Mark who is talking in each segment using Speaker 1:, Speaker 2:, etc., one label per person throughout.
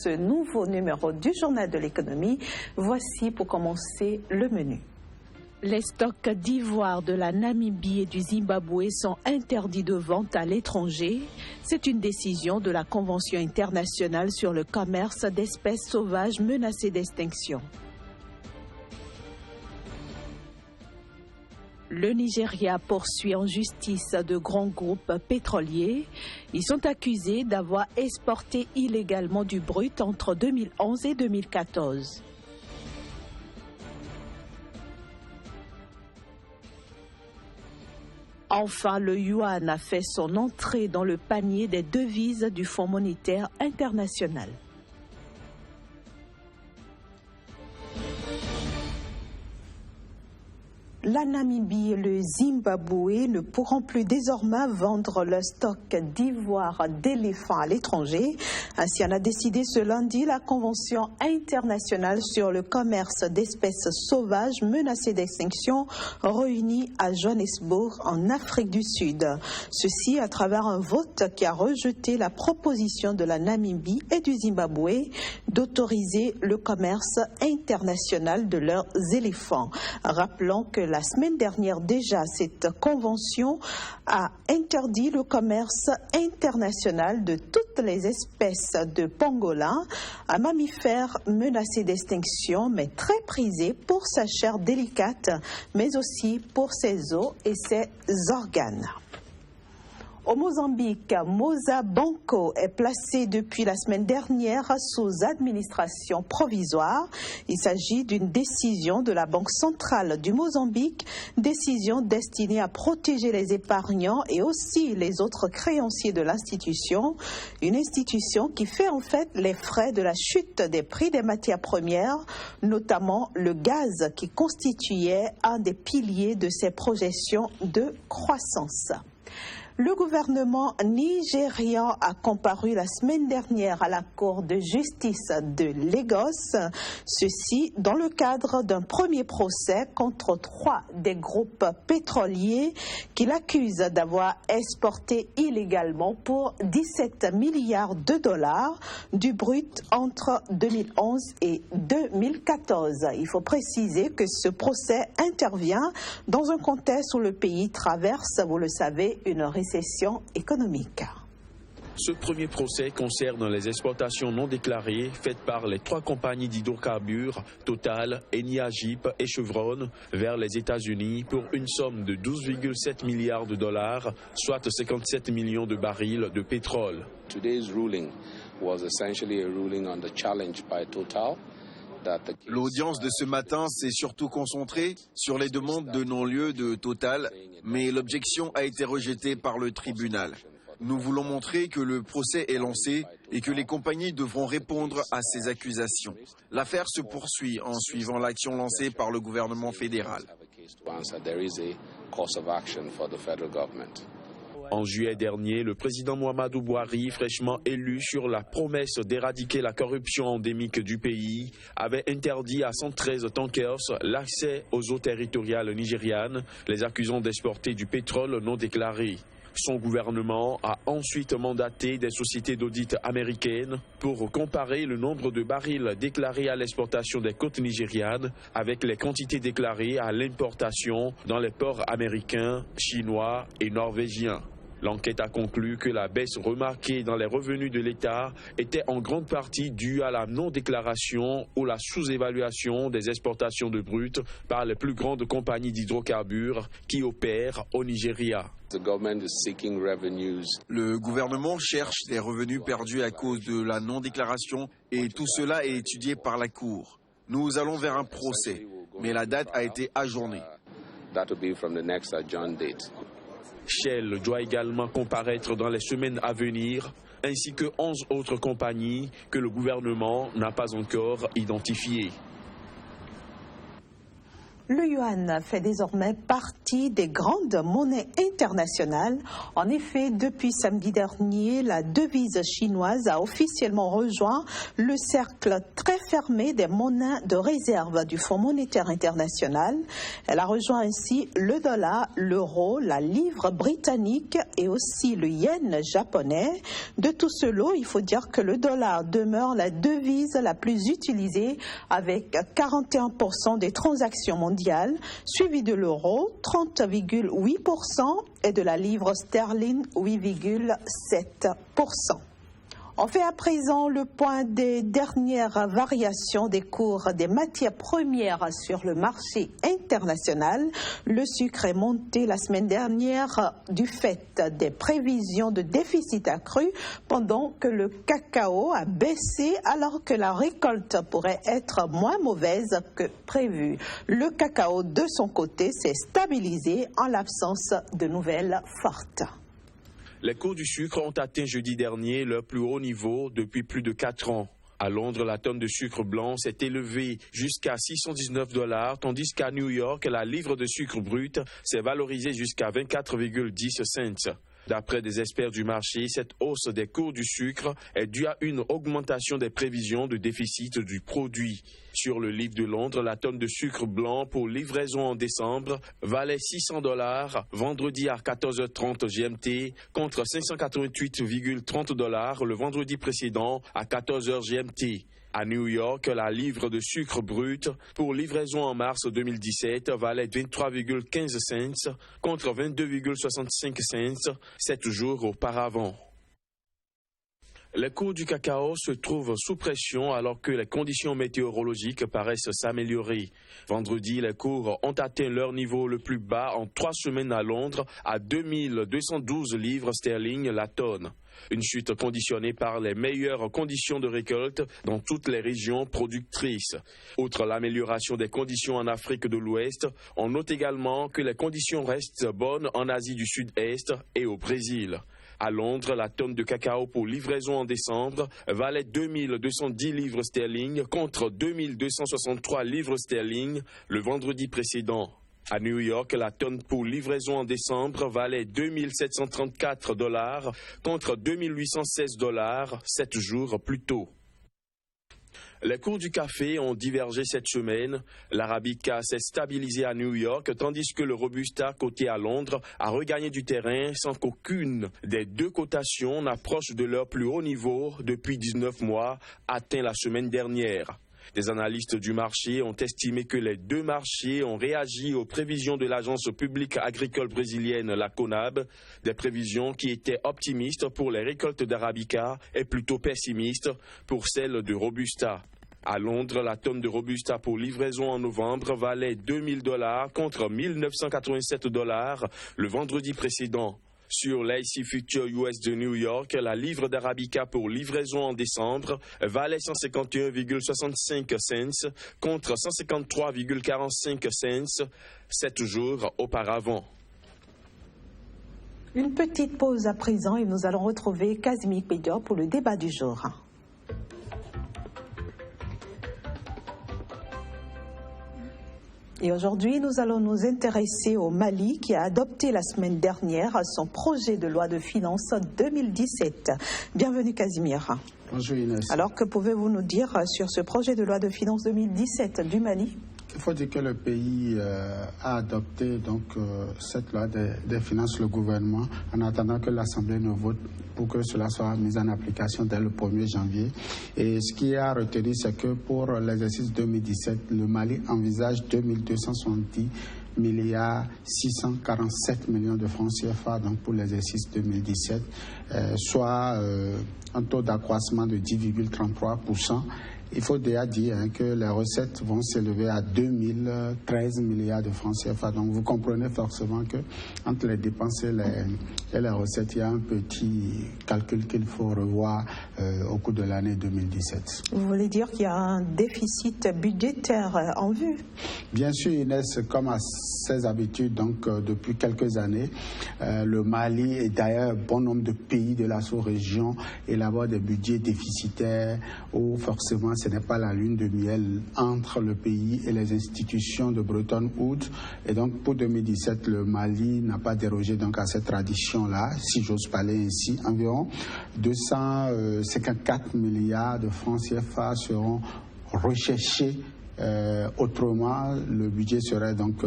Speaker 1: Ce nouveau numéro du Journal de l'économie, voici pour commencer le menu. Les stocks d'ivoire de la Namibie et du Zimbabwe sont interdits de vente à l'étranger. C'est une décision de la Convention internationale sur le commerce d'espèces sauvages menacées d'extinction. Le Nigeria poursuit en justice de grands groupes pétroliers. Ils sont accusés d'avoir exporté illégalement du brut entre 2011 et 2014. Enfin, le yuan a fait son entrée dans le panier des devises du Fonds monétaire international. La Namibie et le Zimbabwe ne pourront plus désormais vendre leur stock d'ivoire d'éléphants à l'étranger. Ainsi en a décidé ce lundi la Convention internationale sur le commerce d'espèces sauvages menacées d'extinction réunie à Johannesburg en Afrique du Sud. Ceci à travers un vote qui a rejeté la proposition de la Namibie et du Zimbabwe d'autoriser le commerce international de leurs éléphants. Rappelons que la semaine dernière déjà, cette convention a interdit le commerce international de toutes les espèces de pangolins, un mammifère menacé d'extinction mais très prisé pour sa chair délicate, mais aussi pour ses os et ses organes. Au Mozambique, Moza Banco est placé depuis la semaine dernière sous administration provisoire. Il s'agit d'une décision de la Banque centrale du Mozambique, décision destinée à protéger les épargnants et aussi les autres créanciers de l'institution. Une institution qui fait en fait les frais de la chute des prix des matières premières, notamment le gaz qui constituait un des piliers de ses projections de croissance. Le gouvernement nigérian a comparu la semaine dernière à la Cour de justice de Lagos, ceci dans le cadre d'un premier procès contre 3 des groupes pétroliers qui l'accusent d'avoir exporté illégalement pour 17 milliards de dollars du brut entre 2011 et 2014. Il faut préciser que ce procès intervient dans un contexte où le pays traverse, vous le savez, une récession économique.
Speaker 2: Ce premier procès concerne les exportations non déclarées faites par les 3 compagnies d'hydrocarbures, Total, Eni-Agip et Chevron, vers les États-Unis pour une somme de 12,7 milliards de dollars, soit 57 millions de barils de pétrole.
Speaker 3: Today's ruling was essentially a ruling on the challenge by Total.
Speaker 4: L'audience de ce matin s'est surtout concentrée sur les demandes de non-lieu de Total, mais l'objection a été rejetée par le tribunal. Nous voulons montrer que le procès est lancé et que les compagnies devront répondre à ces accusations. L'affaire se poursuit en suivant l'action lancée par le gouvernement fédéral.
Speaker 2: En juillet dernier, le président Muhammadu Buhari, fraîchement élu sur la promesse d'éradiquer la corruption endémique du pays, avait interdit à 113 tankers l'accès aux eaux territoriales nigérianes, les accusant d'exporter du pétrole non déclaré. Son gouvernement a ensuite mandaté des sociétés d'audit américaines pour comparer le nombre de barils déclarés à l'exportation des côtes nigérianes avec les quantités déclarées à l'importation dans les ports américains, chinois et norvégiens. L'enquête a conclu que la baisse remarquée dans les revenus de l'État était en grande partie due à la non-déclaration ou la sous-évaluation des exportations de brut par les plus grandes compagnies d'hydrocarbures qui opèrent au Nigeria.
Speaker 4: Le gouvernement cherche des revenus perdus à cause de la non-déclaration et tout cela est étudié par la Cour. Nous allons vers un procès, mais la date a été ajournée.
Speaker 2: Shell doit également comparaître dans les semaines à venir, ainsi que 11 autres compagnies que le gouvernement n'a pas encore identifiées.
Speaker 1: Le yuan fait désormais partie des grandes monnaies internationales. En effet, depuis samedi dernier, la devise chinoise a officiellement rejoint le cercle très fermé des monnaies de réserve du Fonds monétaire international. Elle a rejoint ainsi le dollar, l'euro, la livre britannique et aussi le yen japonais. De tout ce lot, il faut dire que le dollar demeure la devise la plus utilisée avec 41% des transactions mondiales, suivi de l'euro, 30,8% et de la livre sterling, 8,7%. On fait à présent le point des dernières variations des cours des matières premières sur le marché international. Le sucre est monté la semaine dernière du fait des prévisions de déficit accru, pendant que le cacao a baissé alors que la récolte pourrait être moins mauvaise que prévu. Le cacao, de son côté, s'est stabilisé en l'absence de nouvelles fortes.
Speaker 2: Les cours du sucre ont atteint jeudi dernier leur plus haut niveau depuis plus de 4 ans. À Londres, la tonne de sucre blanc s'est élevée jusqu'à $619, tandis qu'à New York, la livre de sucre brut s'est valorisée jusqu'à 24,10 cents. D'après des experts du marché, cette hausse des cours du sucre est due à une augmentation des prévisions de déficit du produit. Sur le livre de Londres, la tonne de sucre blanc pour livraison en décembre valait $600 vendredi à 14h30 GMT contre $588,30 le vendredi précédent à 14h GMT. À New York, la livre de sucre brut pour livraison en mars 2017 valait 23,15 cents contre 22,65 cents 7 jours auparavant. Les cours du cacao se trouvent sous pression alors que les conditions météorologiques paraissent s'améliorer. Vendredi, les cours ont atteint leur niveau le plus bas en 3 semaines à Londres à 2212 livres sterling la tonne. Une chute conditionnée par les meilleures conditions de récolte dans toutes les régions productrices. Outre l'amélioration des conditions en Afrique de l'Ouest, on note également que les conditions restent bonnes en Asie du Sud-Est et au Brésil. À Londres, la tonne de cacao pour livraison en décembre valait 2210 livres sterling contre 2263 livres sterling le vendredi précédent. À New York, la tonne pour livraison en décembre valait $2734 contre $2816 7 jours plus tôt. Les cours du café ont divergé cette semaine. L'Arabica s'est stabilisé à New York, tandis que le Robusta, coté à Londres, a regagné du terrain sans qu'aucune des deux cotations n'approche de leur plus haut niveau depuis 19 mois, atteint la semaine dernière. Des analystes du marché ont estimé que les deux marchés ont réagi aux prévisions de l'Agence publique agricole brésilienne, la CONAB, des prévisions qui étaient optimistes pour les récoltes d'Arabica et plutôt pessimistes pour celles de Robusta. À Londres, la tonne de Robusta pour livraison en novembre valait $2000 contre $1987 le vendredi précédent. Sur l'IC Future US de New York, la livre d'Arabica pour livraison en décembre valait 151,65 cents contre 153,45 cents 7 jours auparavant.
Speaker 1: Une petite pause à présent et nous allons retrouver Casimir Pédior pour le débat du jour. Et aujourd'hui, nous allons nous intéresser au Mali qui a adopté la semaine dernière son projet de loi de finances 2017. Bienvenue Casimir.
Speaker 5: Bonjour Inès.
Speaker 1: Alors que pouvez-vous nous dire sur ce projet de loi de finances 2017 du Mali ?
Speaker 5: Il faut dire que le pays a adopté donc cette loi des finances, le gouvernement, en attendant que l'Assemblée ne vote pour que cela soit mis en application dès le 1er janvier. Et ce qui a retenu, c'est que pour l'exercice 2017, le Mali envisage 2270 milliards 647 millions de francs CFA donc pour l'exercice 2017, soit un taux d'accroissement de 10,33%. Il faut déjà dire que les recettes vont s'élever à 2013 milliards de francs CFA. Donc vous comprenez forcément que entre les dépenses et les recettes, il y a un petit calcul qu'il faut revoir au cours de l'année 2017.
Speaker 1: Vous voulez dire qu'il y a un déficit budgétaire en vue?
Speaker 5: Bien sûr, Inès, comme à ses habitudes, donc depuis quelques années, le Mali et d'ailleurs bon nombre de pays de la sous-région élaborent des budgets déficitaires où forcément ce n'est pas la lune de miel entre le pays et les institutions de Bretton Woods. Et donc, pour 2017, le Mali n'a pas dérogé donc à cette tradition-là, si j'ose parler ainsi. Environ 254 milliards de francs CFA seront recherchés. Autrement, le budget serait donc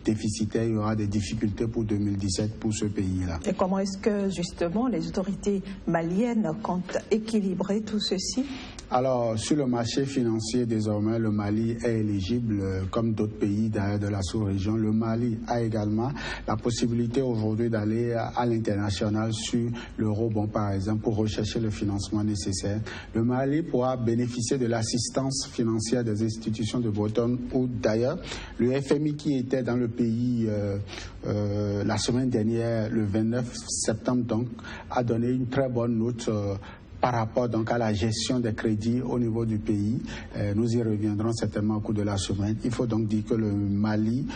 Speaker 5: déficitaire. Il y aura des difficultés pour 2017 pour ce pays-là.
Speaker 1: Et comment est-ce que, justement, les autorités maliennes comptent équilibrer tout ceci?
Speaker 5: Alors, sur le marché financier, désormais, le Mali est éligible, comme d'autres pays d'ailleurs de la sous-région. Le Mali a également la possibilité aujourd'hui d'aller à l'international sur l'eurobond, par exemple, pour rechercher le financement nécessaire. Le Mali pourra bénéficier de l'assistance financière des institutions de Bretton Woods. D'ailleurs, le FMI qui était dans le pays la semaine dernière, le 29 septembre, donc, a donné une très bonne note par rapport donc à la gestion des crédits au niveau du pays. Nous y reviendrons certainement au cours de la semaine. Il faut donc dire que le Mali,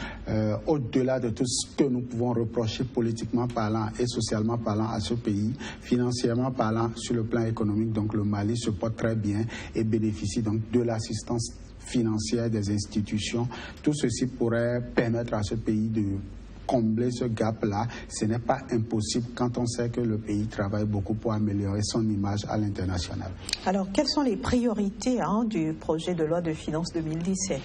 Speaker 5: au-delà de tout ce que nous pouvons reprocher politiquement parlant et socialement parlant à ce pays, financièrement parlant sur le plan économique, donc le Mali se porte très bien et bénéficie donc de l'assistance financière des institutions. Tout ceci pourrait permettre à ce pays de combler ce gap-là. Ce n'est pas impossible quand on sait que le pays travaille beaucoup pour améliorer son image à l'international.
Speaker 1: Alors, quelles sont les priorités du projet de loi de finances 2017 ?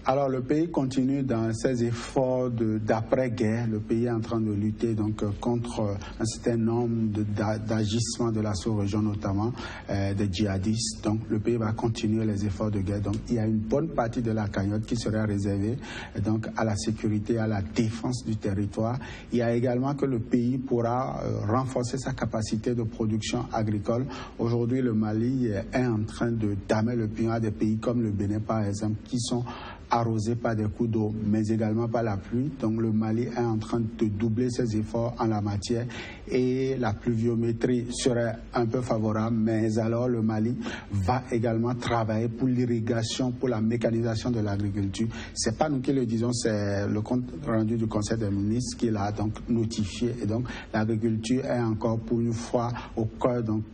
Speaker 5: Alors, le pays continue dans ses efforts d'après-guerre. Le pays est en train de lutter donc contre un certain nombre d'agissements de la sous-région, notamment des djihadistes. Donc, le pays va continuer les efforts de guerre. Donc, il y a une bonne partie de la cagnotte qui serait réservée donc à la sécurité, à la défense du territoire. Il y a également que le pays pourra renforcer sa capacité de production agricole. Aujourd'hui, le Mali est en train d'amener le pion à des pays comme le Bénin, par exemple, qui sont arrosés par des coups d'eau, mais également par la pluie. Donc le Mali est en train de doubler ses efforts en la matière et la pluviométrie serait un peu favorable, mais alors le Mali va également travailler pour l'irrigation, pour la mécanisation de l'agriculture. C'est pas nous qui le disons, c'est le compte rendu du Conseil des ministres qui l'a donc notifié. Et donc l'agriculture est encore pour une fois au cœur donc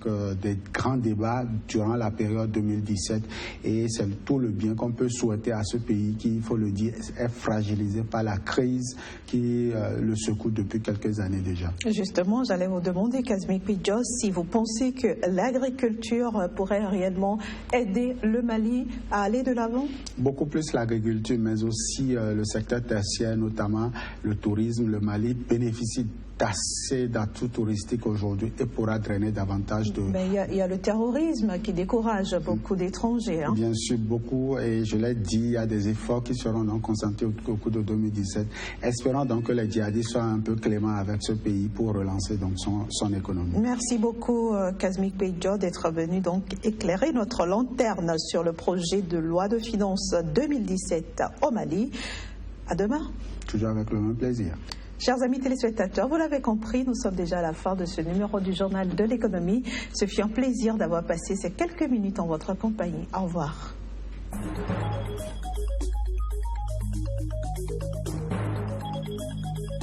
Speaker 5: des grands débats durant la période 2017 et c'est tout le bien qu'on peut souhaiter à ce pays qui, il faut le dire, est fragilisé par la crise qui le secoue depuis quelques années déjà.
Speaker 1: Justement, j'allais vous demander, Kazmi Pidjos, si vous pensez que l'agriculture pourrait réellement aider le Mali à aller de l'avant?
Speaker 5: Beaucoup plus l'agriculture, mais aussi le secteur tertiaire, notamment le tourisme. Le Mali bénéficie d'assez d'atouts touristiques aujourd'hui et pourra drainer davantage de...
Speaker 1: Mais il y a le terrorisme qui décourage beaucoup d'étrangers.
Speaker 5: Bien sûr, beaucoup, et je l'ai dit, il y a des efforts qui seront donc consentis au cours de 2017. Espérons donc que les djihadistes soient un peu cléments avec ce pays pour relancer donc son économie.
Speaker 1: Merci beaucoup, Kazmi Pidjos, d'être venu donc éclairer notre lanterne sur le projet de loi de finances 2017 au Mali. À demain.
Speaker 5: Toujours avec le même plaisir.
Speaker 1: Chers amis téléspectateurs, vous l'avez compris, nous sommes déjà à la fin de ce numéro du Journal de l'économie. Ce fut un plaisir d'avoir passé ces quelques minutes en votre compagnie. Au revoir.